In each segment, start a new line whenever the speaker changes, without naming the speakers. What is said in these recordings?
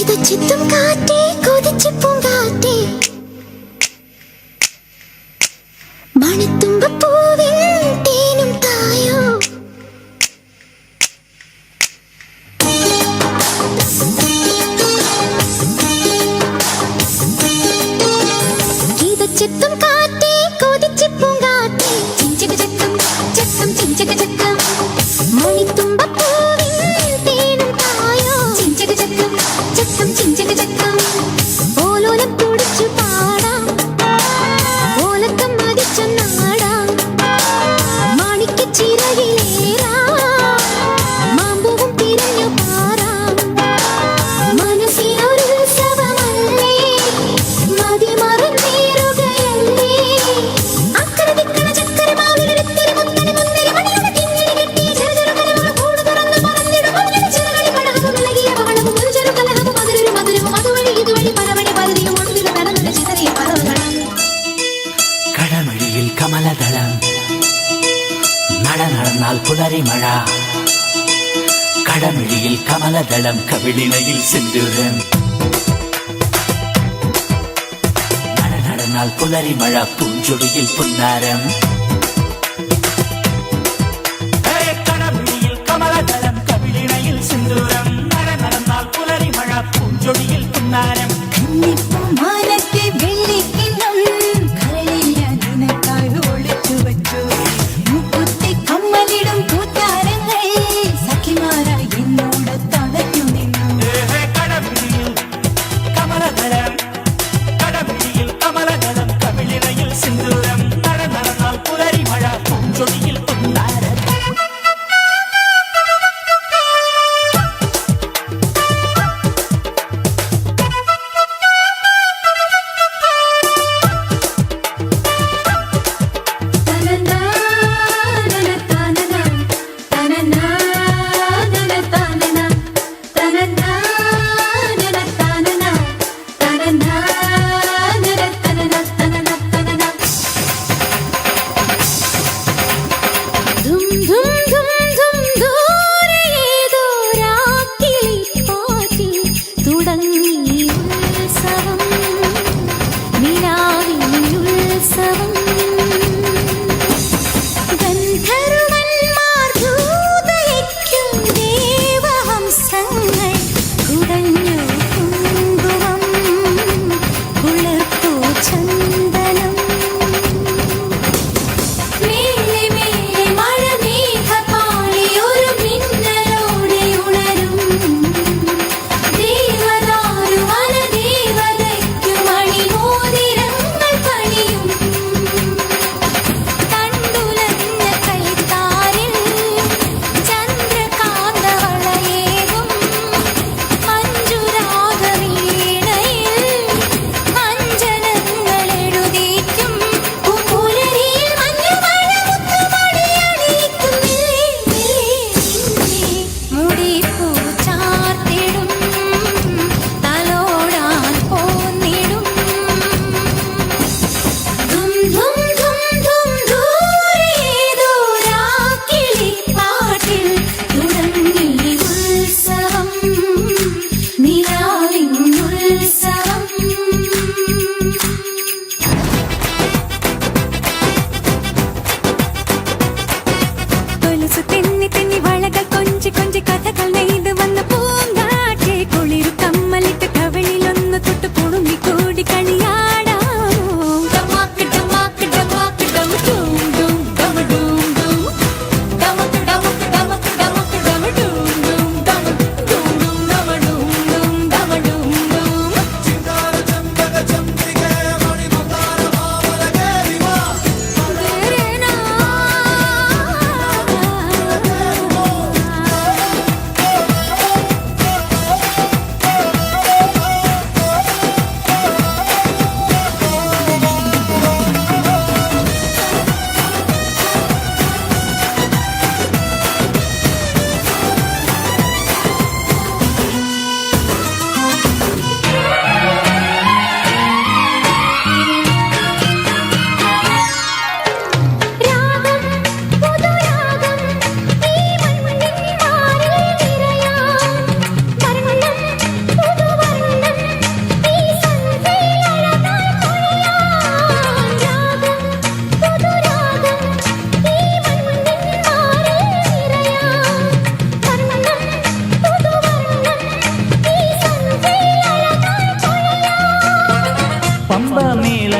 ചിത്തും കാറ്റേ കൊതിച്ച് പൂങ്കാറ്റേ മണിത്തുമ്പപ്പൂവിൻ തേനും തായോ ചിത്തും കാറ്റേ കൊതിച്ച് പൂങ്കാറ്റേ ചിഞ്ചക ചക്കം ചക്കം ചിഞ്ചക ചക്കം മണിത്തുമ്പപ്പൂവിൻ തേനും തായോ ചിഞ്ചക ചക്കം ചക്കം ചിഞ്ചക ചക്കം ഓലോലം തുടിച്ചു പാടാം ഓലക്കം മതിച്ചു നാടാം മാണിക്ക ചിറകിലേറാം മാമ്പൂവും തിരഞ്ഞു പാറാം മനസ്സിനൊരു ഉത്സവമല്ലേ മതിമറന്നേറുകയല്ലേ അക്കരെ ദിക്കണ ചക്കര മാവിലെടുത്തിരി മുത്തരി മുന്തിരി മണിയുടെ കിങ്ങിണി കെട്ടി ചെറുചെറു കലവകൾ കൂട് തുറന്ന് പറന്നിടും മഞ്ഞൾ ചിറകളിൽ പടഹവും ഇളകിയ പവളവും ഒരു ചെറു കലഹവും അതിലൊരു മധുരവും അതുവഴി ഇതുവഴി പലവഴി പലതിയും ഒന്നിലും നടന്നൊരു ചിതറിയ പറവുകളും
കടമഴിയിൽ കമലദളം നട നടന്നാൽ പുലരി മഴ കടമഴിയിൽ കമലദളം കവിളിണയിൽ സിന്ദൂരം നട നടന്നാൽ പുലരി മഴ പൂഞ്ചൊടിയിൽ പുന്നാരം കടമഴിയിൽ കമലദളം കവിളിണയിൽ സിന്ദൂരം നട നടന്നാൽ പുലരി മഴ പൂഞ്ചൊടിയിൽ പുന്നാരം
മാനത്തെ വെള്ളിക്കിണ്ണം കരളിയ നിനക്കായി ഒളിച്ചു വച്ചു മുക്കുത്തി കമ്മലിടും കൂത്താരങ്ങൾ സഖിമാരായി എന്നോട് തളച്ചു നിന്നു
കടമഴിയിൽ കമലദളം കവിളിണയിൽ സിന്ദൂരം നട നടന്നാൽ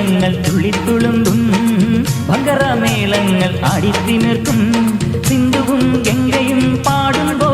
മേളങ്ങൾ തുള്ളിത്തുളുമ്പും ഭങ്കര മേളങ്ങൾ ആടിത്തിമിർക്കും സിന്ധുവും ഗംഗയും പാടുമ്പോൾ